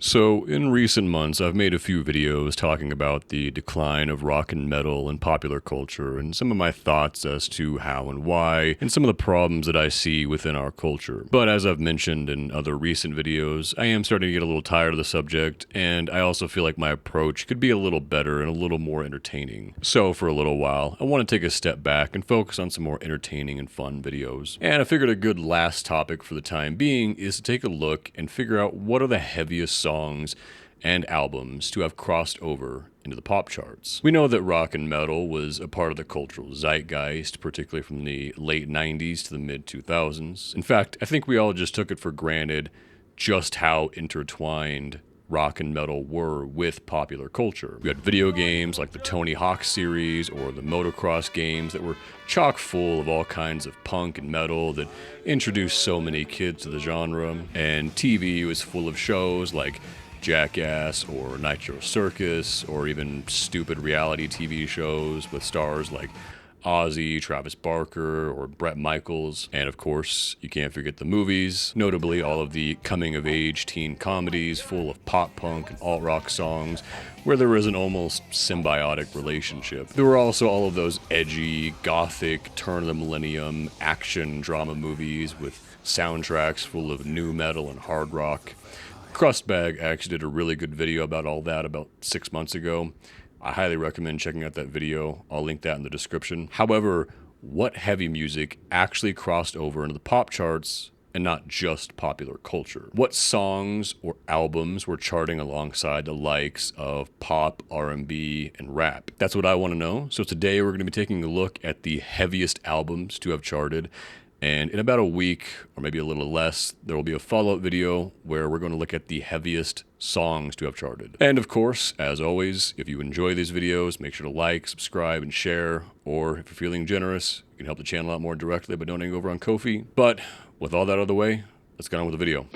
So, in recent months, I've made a few videos talking about the decline of rock and metal in popular culture and some of my thoughts as to how and why, and some of the problems that I see within our culture. But as I've mentioned in other recent videos, I am starting to get a little tired of the subject, and I also feel like my approach could be a little better and a little more entertaining. So, for a little while, I want to take a step back and focus on some more entertaining and fun videos. And I figured a good last topic for the time being is to take a look and figure out what are the heaviest songs and albums to have crossed over into the pop charts. We know that rock and metal was a part of the cultural zeitgeist, particularly from the late 90s to the mid 2000s. In fact, I think we all just took it for granted just how intertwined rock and metal were with popular culture. We had video games like the Tony Hawk series or the motocross games that were chock full of all kinds of punk and metal that introduced so many kids to the genre. And TV was full of shows like Jackass or Nitro Circus or even stupid reality TV shows with stars like Ozzy, Travis Barker, or Bret Michaels. And of course, you can't forget the movies, notably all of the coming-of-age teen comedies full of pop-punk and alt-rock songs where there was an almost symbiotic relationship. There were also all of those edgy, gothic, turn-of-the-millennium action drama movies with soundtracks full of nu metal and hard rock. Crustbag actually did a really good video about all that about 6 months ago. I highly recommend checking out that video. I'll link that in the description. However, what heavy music actually crossed over into the pop charts and not just popular culture? What songs or albums were charting alongside the likes of pop, R&B, and rap? That's what I want to know. So today we're going to be taking a look at the heaviest albums to have charted. And in about a week, or maybe a little less, there will be a follow-up video where we're going to look at the heaviest songs to have charted. And of course, as always, if you enjoy these videos, make sure to like, subscribe, and share. Or if you're feeling generous, you can help the channel out more directly by donating over on Ko-fi. But with all that out of the way, let's get on with the video.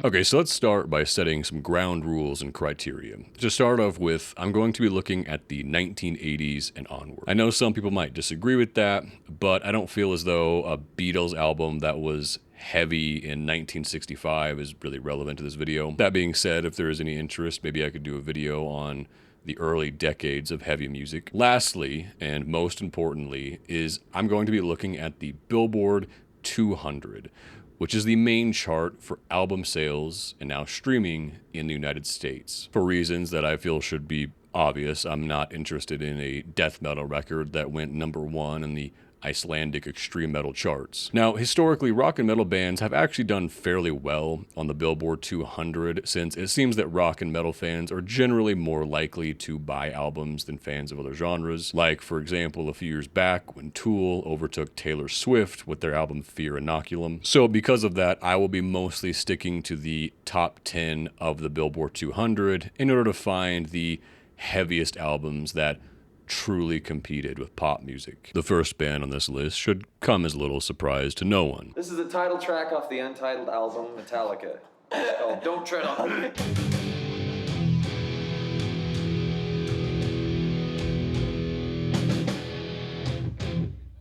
Okay, so let's start by setting some ground rules and criteria. To start off with, I'm going to be looking at the 1980s and onward. I know some people might disagree with that, but I don't feel as though a Beatles album that was heavy in 1965 is really relevant to this video. That being said, if there is any interest, maybe I could do a video on the early decades of heavy music. Lastly, and most importantly, is I'm going to be looking at the Billboard 200, which is the main chart for album sales and now streaming in the United States. For reasons that I feel should be obvious, I'm not interested in a death metal record that went #1 in the Icelandic extreme metal charts. Now, historically, rock and metal bands have actually done fairly well on the Billboard 200, since it seems that rock and metal fans are generally more likely to buy albums than fans of other genres. Like, for example, a few years back when Tool overtook Taylor Swift with their album Fear Inoculum. So because of that, I will be mostly sticking to the top 10 of the Billboard 200 in order to find the heaviest albums that truly competed with pop music. The first band on this list should come as a little surprise to no one. This is the title track off the untitled album Metallica. It's called Don't Tread on Me.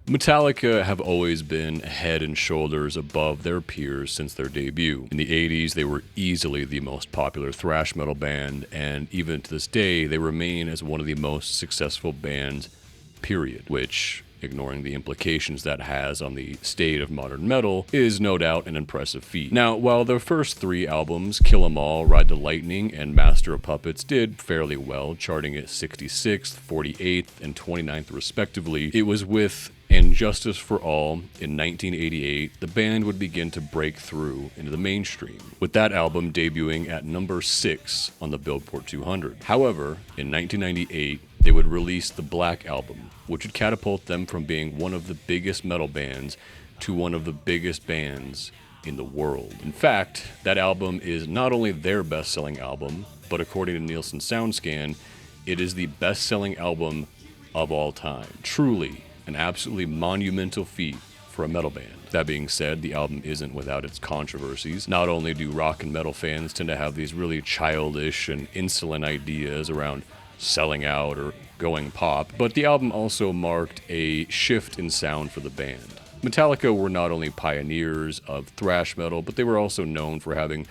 Metallica have always been head and shoulders above their peers since their debut. In the 80s, they were easily the most popular thrash metal band, and even to this day, they remain as one of the most successful bands, period. Which, ignoring the implications that has on the state of modern metal, is no doubt an impressive feat. Now, while their first 3 albums, Kill 'Em All, Ride the Lightning, and Master of Puppets, did fairly well, charting at 66th, 48th, and 29th respectively, it was with And Justice for All in 1988, the band would begin to break through into the mainstream, with that album debuting at number 6 on the Billboard 200. However, in 1998, they would release the Black Album, which would catapult them from being one of the biggest metal bands to one of the biggest bands in the world. In fact, that album is not only their best-selling album, but according to Nielsen SoundScan, it is the best-selling album of all time. Truly an absolutely monumental feat for a metal band. That being said, the album isn't without its controversies. Not only do rock and metal fans tend to have these really childish and insolent ideas around selling out or going pop, but the album also marked a shift in sound for the band. Metallica were not only pioneers of thrash metal, but they were also known for having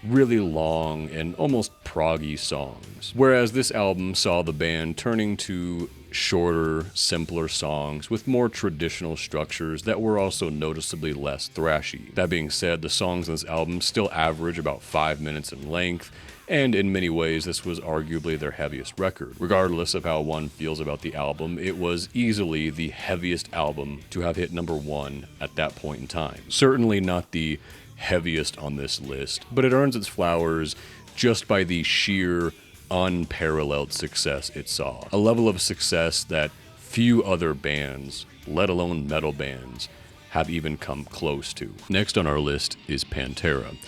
really long and almost proggy songs. Whereas this album saw the band turning to shorter, simpler songs with more traditional structures that were also noticeably less thrashy. That being said, the songs on this album still average about 5 minutes in length, and in many ways this was arguably their heaviest record. Regardless of how one feels about the album, it was easily the heaviest album to have hit number 1 at that point in time. Certainly not the heaviest on this list, but it earns its flowers just by the sheer unparalleled success it saw. A level of success that few other bands, let alone metal bands, have even come close to. Next on our list is Pantera.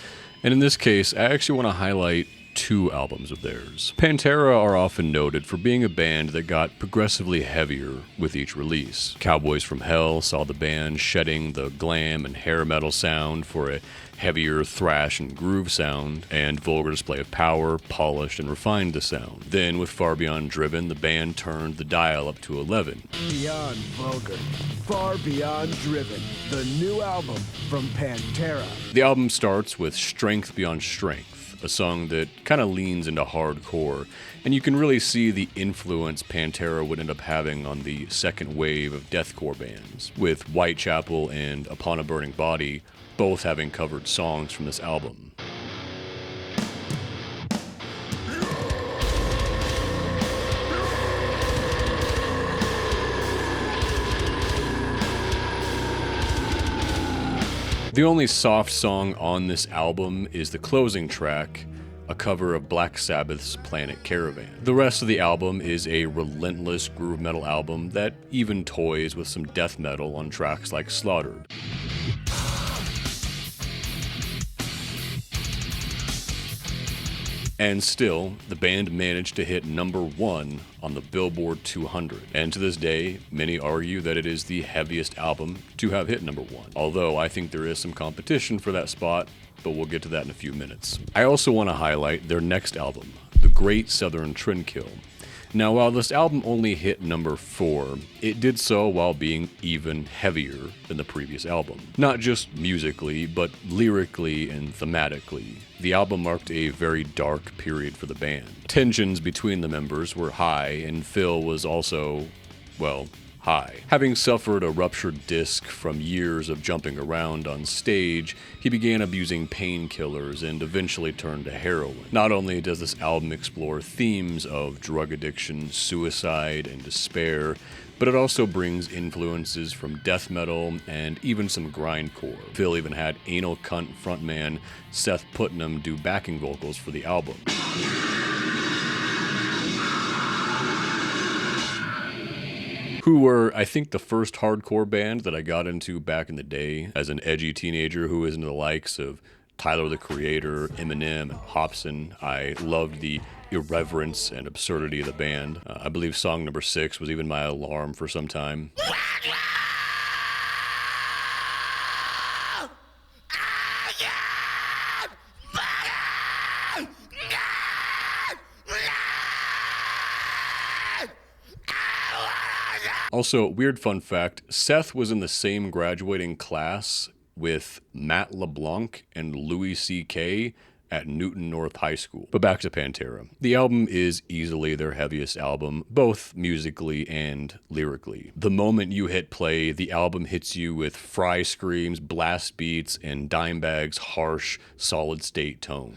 And in this case, I actually want to highlight 2 albums of theirs. Pantera are often noted for being a band that got progressively heavier with each release. Cowboys from Hell saw the band shedding the glam and hair metal sound for a heavier thrash and groove sound, and Vulgar Display of Power polished and refined the sound. Then, with Far Beyond Driven, the band turned the dial up to 11. Beyond Vulgar, Far Beyond Driven, the new album from Pantera. The album starts with Strength Beyond Strength, a song that kind of leans into hardcore, and you can really see the influence Pantera would end up having on the second wave of deathcore bands, with Whitechapel and Upon a Burning Body both having covered songs from this album. The only soft song on this album is the closing track, a cover of Black Sabbath's Planet Caravan. The rest of the album is a relentless groove metal album that even toys with some death metal on tracks like Slaughtered. And still, the band managed to hit number 1 on the Billboard 200. And to this day, many argue that it is the heaviest album to have hit number 1. Although I think there is some competition for that spot, but we'll get to that in a few minutes. I also want to highlight their next album, The Great Southern Trendkill. Now, while this album only hit number 4, it did so while being even heavier than the previous album. Not just musically, but lyrically and thematically. The album marked a very dark period for the band. Tensions between the members were high, and Phil was also, well, high. Having suffered a ruptured disc from years of jumping around on stage, he began abusing painkillers and eventually turned to heroin. Not only does this album explore themes of drug addiction, suicide, and despair, but it also brings influences from death metal and even some grindcore. Phil even had anal cunt frontman Seth Putnam do backing vocals for the album. Who were, I think, the first hardcore band that I got into back in the day as an edgy teenager who was into the likes of Tyler, the Creator, Eminem, and Hobson. I loved the irreverence and absurdity of the band. I believe song number 6 was even my alarm for some time. Also, weird fun fact, Seth was in the same graduating class with Matt LeBlanc and Louis C.K. at Newton North High School. But back to Pantera. The album is easily their heaviest album, both musically and lyrically. The moment you hit play, the album hits you with fry screams, blast beats, and Dimebag's harsh, solid-state tone.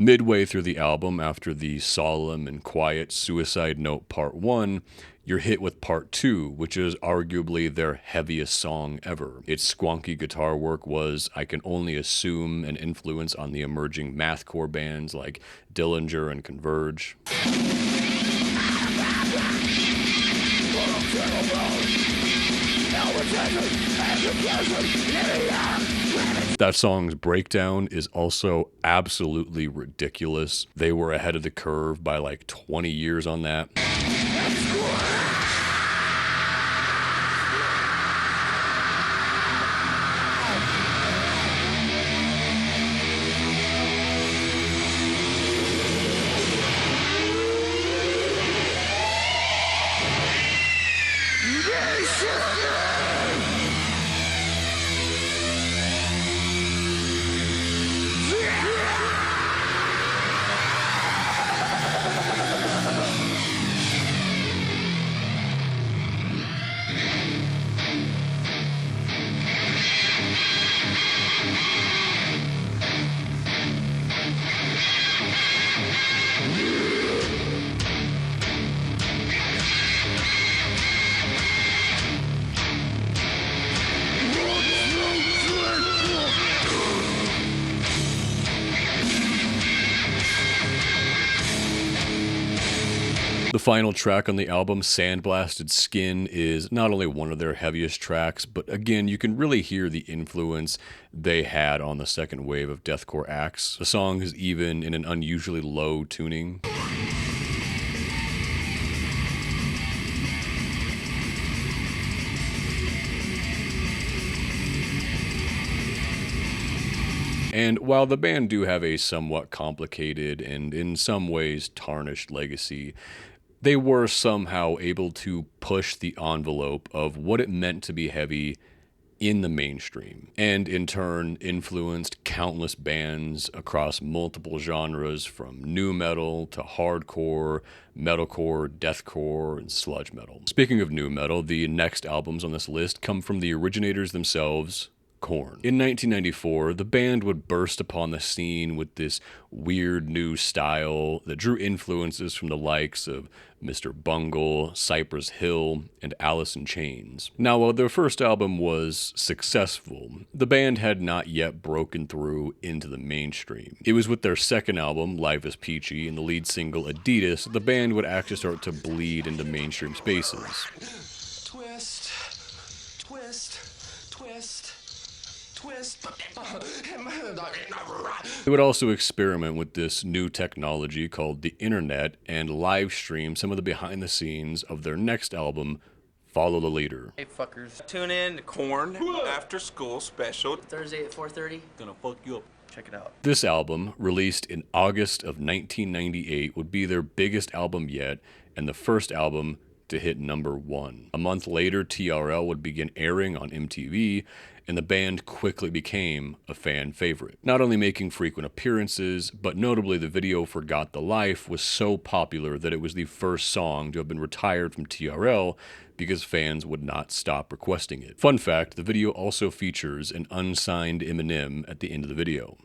Midway through the album, after the solemn and quiet Suicide Note Part 1, you're hit with Part 2, which is arguably their heaviest song ever. Its squonky guitar work was, I can only assume, an influence on the emerging mathcore bands like Dillinger and Converge. That song's breakdown is also absolutely ridiculous. They were ahead of the curve by like 20 years on that. The final track on the album, Sandblasted Skin, is not only one of their heaviest tracks, but again, you can really hear the influence they had on the second wave of deathcore acts. The song is even in an unusually low tuning. And while the band do have a somewhat complicated and in some ways tarnished legacy, they were somehow able to push the envelope of what it meant to be heavy in the mainstream, and in turn influenced countless bands across multiple genres from nu metal to hardcore, metalcore, deathcore, and sludge metal. Speaking of nu metal, the next albums on this list come from the originators themselves, Korn. In 1994, the band would burst upon the scene with this weird new style that drew influences from the likes of Mr. Bungle, Cypress Hill, and Alice in Chains. Now, while their first album was successful, the band had not yet broken through into the mainstream. It was with their second album, Life is Peachy, and the lead single, Adidas, that the band would actually start to bleed into mainstream spaces. Twist, twist, twist. Twist. They would also experiment with this new technology called the internet and live stream some of the behind the scenes of their next album, Follow the Leader. Hey fuckers, tune in to Korn after school special. Thursday at 4:30. Gonna fuck you up. Check it out. This album, released in August of 1998, would be their biggest album yet and the first album to hit #1. A month later, TRL would begin airing on MTV, and the band quickly became a fan favorite. Not only making frequent appearances, but notably the video for Got the Life was so popular that it was the first song to have been retired from TRL because fans would not stop requesting it. Fun fact, the video also features an unsigned Eminem at the end of the video.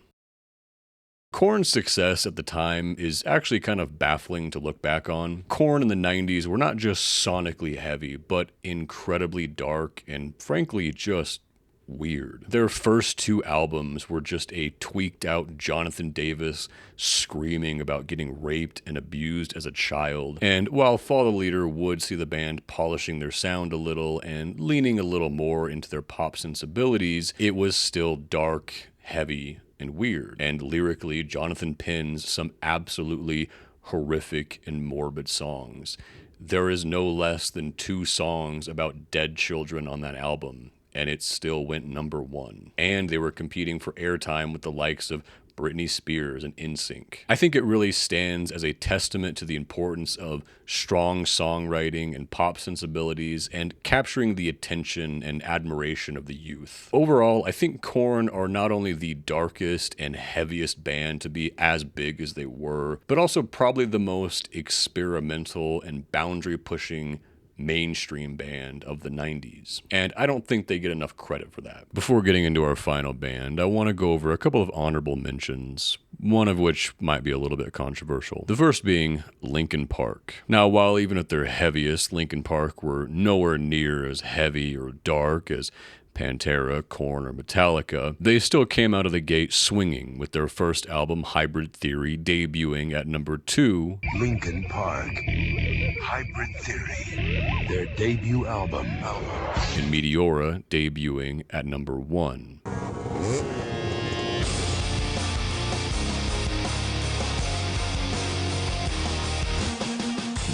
Korn's success at the time is actually kind of baffling to look back on. Korn in the 90s were not just sonically heavy, but incredibly dark and frankly just weird. Their first two albums were just a tweaked out Jonathan Davis screaming about getting raped and abused as a child. And while Follow the Leader would see the band polishing their sound a little and leaning a little more into their pop sensibilities, it was still dark, heavy, and weird. And lyrically, Jonathan pens some absolutely horrific and morbid songs. There is no less than 2 songs about dead children on that album, and it still went #1. And they were competing for airtime with the likes of Britney Spears and NSYNC. I think it really stands as a testament to the importance of strong songwriting and pop sensibilities and capturing the attention and admiration of the youth. Overall, I think Korn are not only the darkest and heaviest band to be as big as they were, but also probably the most experimental and boundary-pushing mainstream band of the 90s. And I don't think they get enough credit for that. Before getting into our final band, I want to go over a couple of honorable mentions, one of which might be a little bit controversial. The first being Linkin Park. Now, while even at their heaviest, Linkin Park were nowhere near as heavy or dark as Pantera, Korn, or Metallica, they still came out of the gate swinging, with their first album, Hybrid Theory, debuting at #2. Linkin Park, Hybrid Theory, their debut album. And Meteora debuting at #1.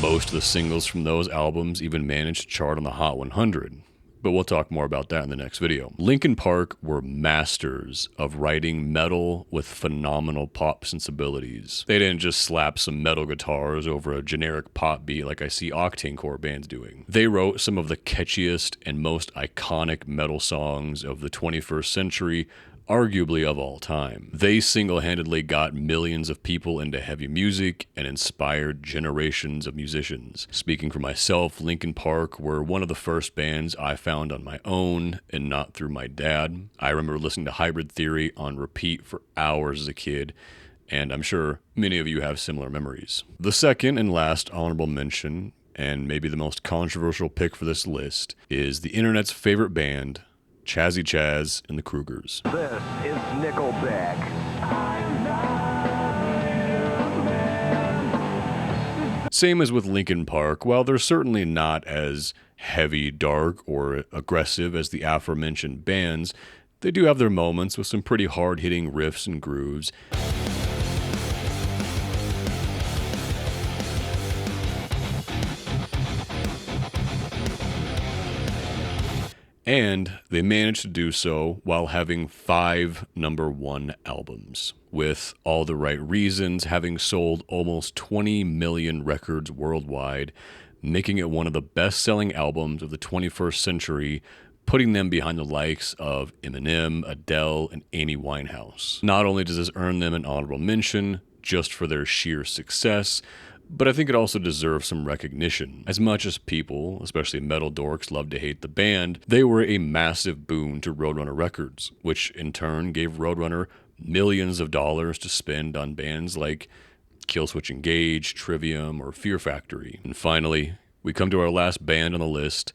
Most of the singles from those albums even managed to chart on the Hot 100. But we'll talk more about that in the next video. Linkin Park were masters of writing metal with phenomenal pop sensibilities. They didn't just slap some metal guitars over a generic pop beat like I see Octane Core bands doing. They wrote some of the catchiest and most iconic metal songs of the 21st century, arguably of all time. They single-handedly got millions of people into heavy music and inspired generations of musicians. Speaking for myself, Linkin Park were one of the first bands I found on my own and not through my dad. I remember listening to Hybrid Theory on repeat for hours as a kid, and I'm sure many of you have similar memories. The second and last honorable mention, and maybe the most controversial pick for this list, is the internet's favorite band, Chazzy Chaz and the Krugers. This is Nickelback. Same as with Linkin Park. While they're certainly not as heavy, dark, or aggressive as the aforementioned bands, they do have their moments with some pretty hard-hitting riffs and grooves. And they managed to do so while having 5 #1 albums, with All the Right Reasons having sold almost 20 million records worldwide, making it one of the best-selling albums of the 21st century, putting them behind the likes of Eminem, Adele, and Amy Winehouse. Not only does this earn them an honorable mention just for their sheer success, but I think it also deserves some recognition. As much as people, especially metal dorks, love to hate the band, they were a massive boon to Roadrunner Records, which in turn gave Roadrunner millions of dollars to spend on bands like Killswitch Engage, Trivium, or Fear Factory. And finally, we come to our last band on the list,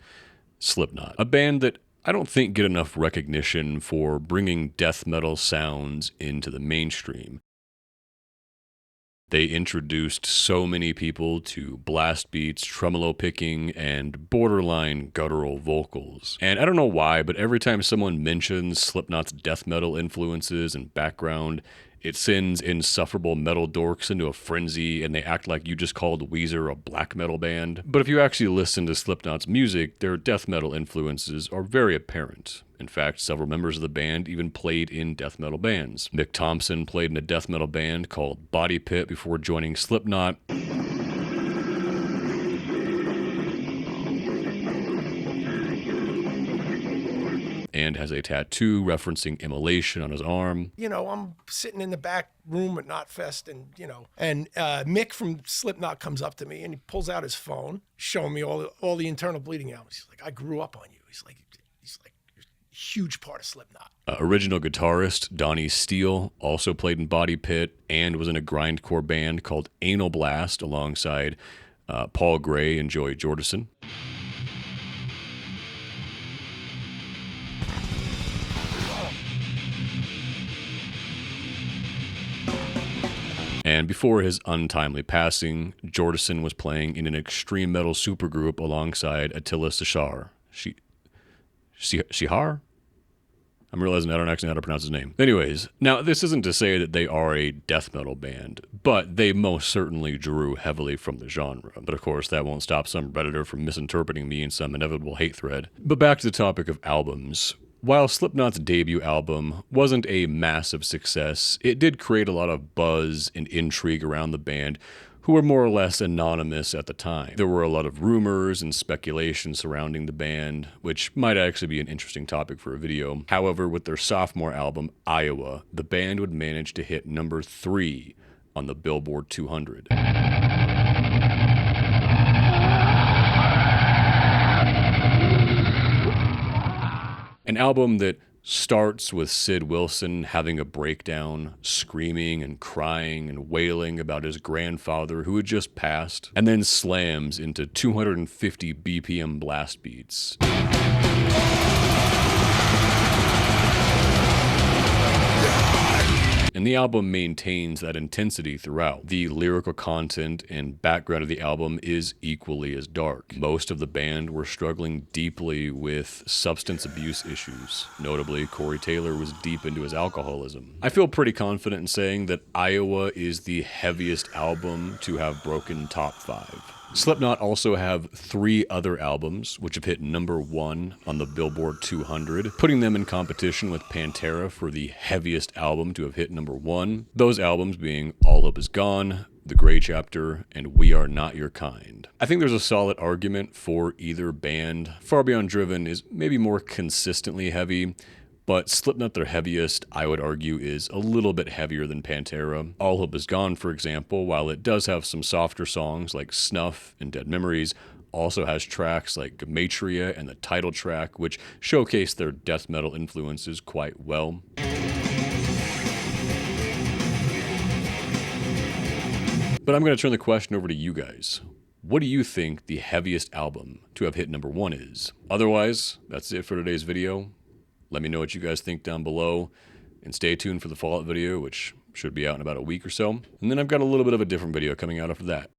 Slipknot. A band that I don't think get enough recognition for bringing death metal sounds into the mainstream. They introduced so many people to blast beats, tremolo picking, and borderline guttural vocals. And I don't know why, but every time someone mentions Slipknot's death metal influences and background, it sends insufferable metal dorks into a frenzy, and they act like you just called Weezer a black metal band. But if you actually listen to Slipknot's music, their death metal influences are very apparent. In fact, several members of the band even played in death metal bands. Mick Thompson played in a death metal band called Body Pit before joining Slipknot. And has a tattoo referencing immolation on his arm. You know, I'm sitting in the back room at Knotfest, and Mick from Slipknot comes up to me and he pulls out his phone, showing me all the internal bleeding albums. He's like, "I grew up on you." He's like, "You're a huge part of Slipknot." Original guitarist Donnie Steele also played in Body Pit and was in a grindcore band called Anal Blast alongside Paul Gray and Joey Jordison. And before his untimely passing, Jordison was playing in an extreme metal supergroup alongside Attila Shishar. Shihar? I'm realizing I don't actually know how to pronounce his name. Anyways, now this isn't to say that they are a death metal band, but they most certainly drew heavily from the genre. But of course, that won't stop some Redditor from misinterpreting me in some inevitable hate thread. But back to the topic of albums. While Slipknot's debut album wasn't a massive success, it did create a lot of buzz and intrigue around the band, who were more or less anonymous at the time. There were a lot of rumors and speculation surrounding the band, which might actually be an interesting topic for a video. However, with their sophomore album, Iowa, the band would manage to hit number 3 on the Billboard 200. An album that starts with Sid Wilson having a breakdown, screaming and crying and wailing about his grandfather who had just passed, and then slams into 250 BPM blast beats. And the album maintains that intensity throughout. The lyrical content and background of the album is equally as dark. Most of the band were struggling deeply with substance abuse issues. Notably, Corey Taylor was deep into his alcoholism. I feel pretty confident in saying that Iowa is the heaviest album to have broken top 5. Slipknot also have 3 other albums which have hit number 1 on the Billboard 200, putting them in competition with Pantera for the heaviest album to have hit number 1. Those albums being All Hope Is Gone, The Gray Chapter, and We Are Not Your Kind. I think there's a solid argument for either band. Far Beyond Driven is maybe more consistently heavy, but Slipknot, their heaviest, I would argue, is a little bit heavier than Pantera. All Hope Is Gone, for example, while it does have some softer songs like Snuff and Dead Memories, also has tracks like Gematria and the title track, which showcase their death metal influences quite well. But I'm going to turn the question over to you guys. What do you think the heaviest album to have hit number 1 is? Otherwise, that's it for today's video. Let me know what you guys think down below, and stay tuned for the Fallout video, which should be out in about a week or so. And then I've got a little bit of a different video coming out after that.